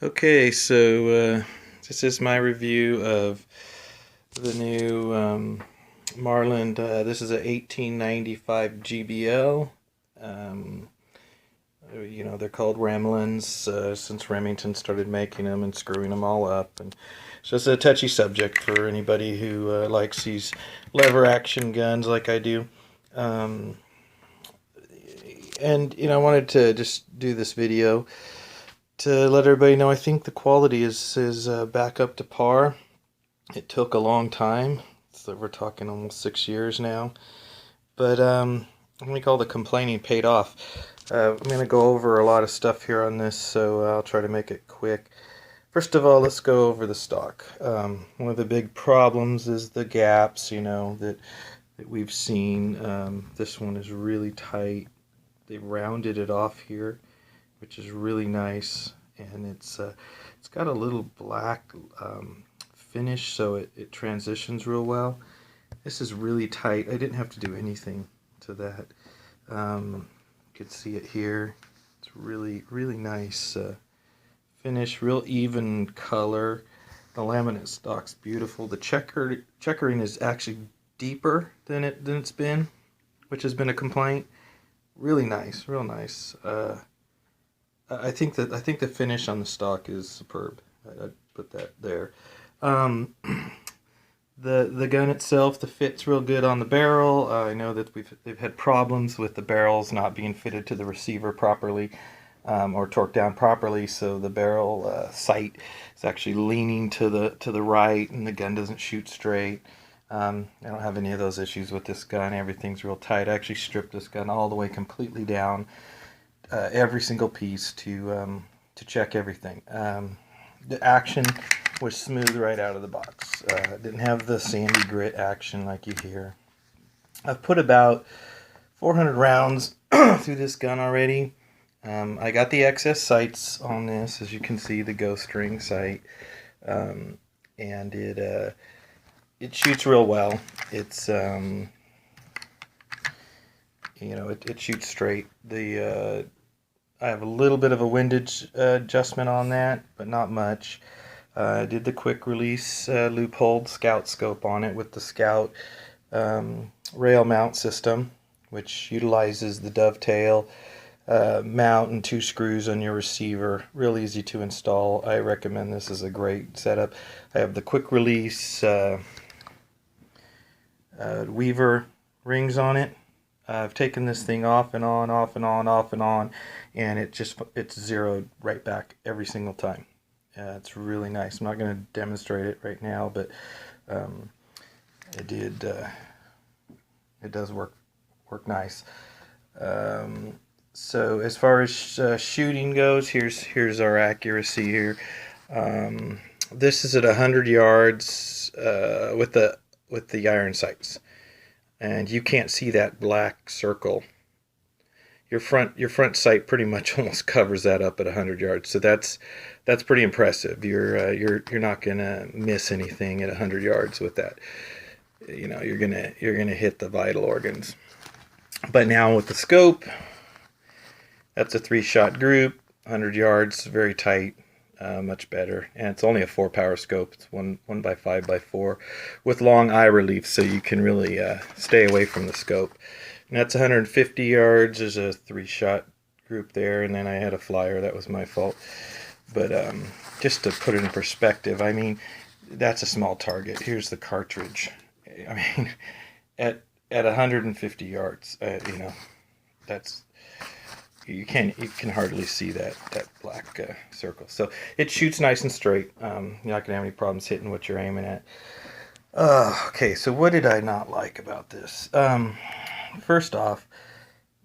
Okay, so this is my review of the new Marlin. This is a 1895 GBL. Um, they're called remlins since Remington started making them and screwing them all up. And it's just a touchy subject for anybody who likes these lever action guns like I do. Um, I wanted to just do this video to let everybody know I think the quality is back up to par. It took a long time, so we're talking almost 6 years now. But I think all the complaining paid off. I'm going to go over a lot of stuff here on this, so I'll try to make it quick. First of all, let's go over the stock. One of the big problems is the gaps, that we've seen. This one is really tight. They rounded it off here, which is really nice, and it's got a little black finish, so it transitions real well. This is really tight. I didn't have to do anything to that. You can see it here. It's really nice finish, real even color. The laminate stock's beautiful. The checkering is actually deeper than it's been, which has been a complaint. Really nice, real nice. I think the finish on the stock is superb. I'd put that there. The gun itself, the fit's real good on the barrel. I know that they've had problems with the barrels not being fitted to the receiver properly, or torqued down properly, so the barrel sight is actually leaning to the right, and the gun doesn't shoot straight. I don't have any of those issues with this gun. Everything's real tight. I actually stripped this gun all the way completely down, every single piece to check everything. The action was smooth right out of the box. Didn't have the sandy grit action like you hear. I've put about 400 rounds through this gun already. I got the excess sights on this, as you can see, the ghost ring sight, and it shoots real well. It's it shoots straight. I have a little bit of a windage adjustment on that, but not much. I did the quick release loop-holed scout scope on it with the Scout rail mount system, which utilizes the dovetail mount and 2 screws on your receiver. Real easy to install. I recommend this as a great setup. I have the quick release Weaver rings on it. I've taken this thing off and on, off and on, off and on, and it's zeroed right back every single time. It's really nice. I'm not going to demonstrate it right now, but it does work nice. So as far as shooting goes, here's our accuracy here. This is at 100 yards with the iron sights, and you can't see that black circle. Your front sight pretty much almost covers that up at 100 yards, so that's pretty impressive. You're not gonna miss anything at 100 yards with that. You're gonna hit the vital organs. But now with the scope, that's a 3-shot group, 100 yards, very tight, much better. And it's only a 4-power scope. It's 1x5x4 with long eye relief, so you can really stay away from the scope. And that's 150 yards. There's a 3-shot group there, and then I had a flyer. That was my fault. But just to put it in perspective, I mean, that's a small target. Here's the cartridge. I mean, at 150 yards, that's you can hardly see that black circle. So it shoots nice and straight. You're not gonna have any problems hitting what you're aiming at. Okay, so what did I not like about this? First off,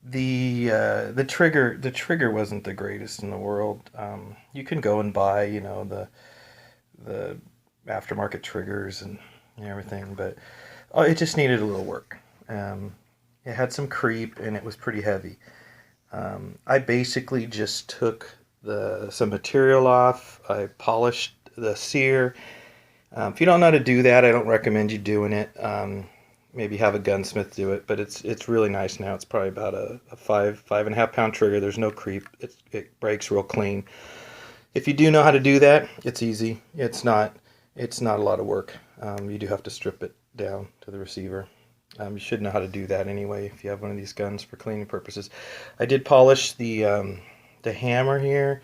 the trigger wasn't the greatest in the world. You can go and buy the aftermarket triggers and everything, but it just needed a little work. It had some creep and it was pretty heavy. I basically just took some material off. I polished the sear. If you don't know how to do that, I don't recommend you doing it. Maybe have a gunsmith do it, but it's really nice now. It's probably about a 5.5 pound trigger. There's no creep. It breaks real clean. If you do know how to do that, it's easy. It's not a lot of work. You do have to strip it down to the receiver. You should know how to do that anyway if you have one of these guns for cleaning purposes. I did polish the hammer here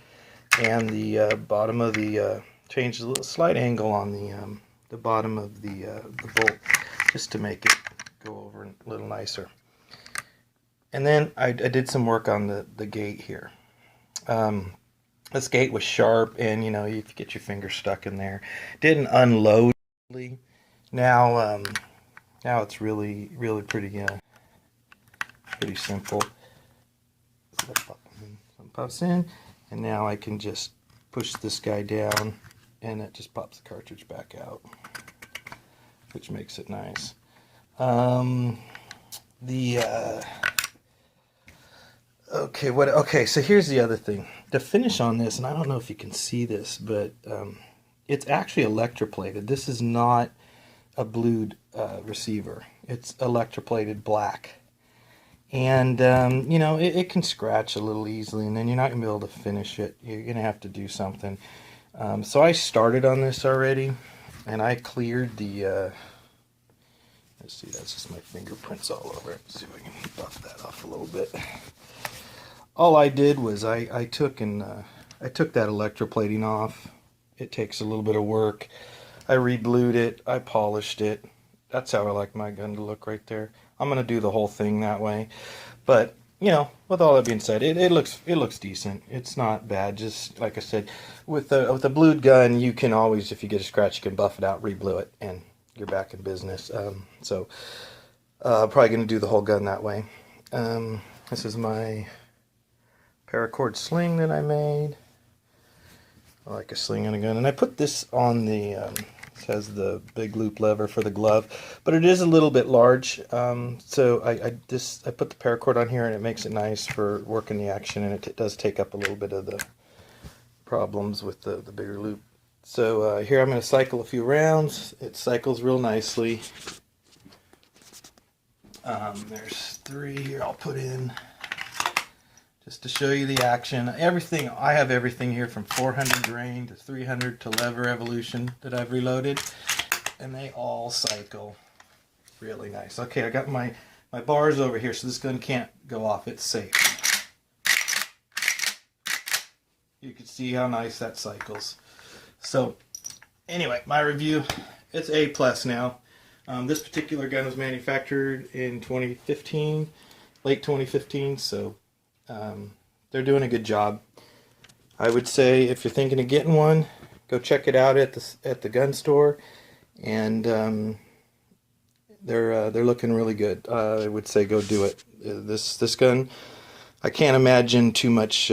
and the bottom of the change a little slight angle on the bottom of the bolt just to make it go over a little nicer. And then I did some work on the gate here. This gate was sharp, and you know, you could get your finger stuck in there. Didn't unload. Now it's really pretty simple. So pops in, and now I can just push this guy down, and it just pops the cartridge back out, which makes it nice. Okay, so here's the other thing. The finish on this, and I don't know if you can see this, but it's actually electroplated. This is not a blued receiver. It's electroplated black. And, you know, it can scratch a little easily, and then you're not going to be able to finish it. You're going to have to do something. So I started on this already, and I cleared the... let's see, that's just my fingerprints all over it. Let's see if I can buff that off a little bit. All I did was I took that electroplating off. It takes a little bit of work. I re-blued it. I polished it. That's how I like my gun to look right there. I'm gonna do the whole thing that way. But you know, with all that being said, it looks decent. It's not bad. Just like I said, with a blued gun, you can always, if you get a scratch, you can buff it out, re-blue it, and you're back in business. So probably gonna do the whole gun that way. This is my paracord sling that I made. I like a sling and a gun, and I put this on the it has the big loop lever for the glove, but it is a little bit large, so I put the paracord on here, and it makes it nice for working the action, and it does take up a little bit of the problems with the bigger loop. So here I'm going to cycle a few rounds. It cycles real nicely. There's 3 here I'll put in just to show you the action. Everything, I have everything here from 400 grain to 300 to lever evolution that I've reloaded, and they all cycle really nice. Okay, I got my bars over here, so this gun can't go off. It's safe. You can see how nice that cycles. So anyway, my review, it's A+ now. This particular gun was manufactured in 2015, late 2015, so they're doing a good job. I would say if you're thinking of getting one, go check it out at the gun store, and they're looking really good. I would say go do it. This gun, I can't imagine how much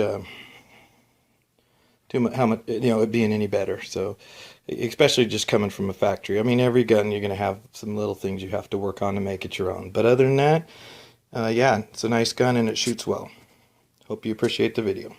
it being any better. So especially just coming from a factory. I mean, every gun you're going to have some little things you have to work on to make it your own. But other than that, yeah, it's a nice gun and it shoots well. Hope you appreciate the video.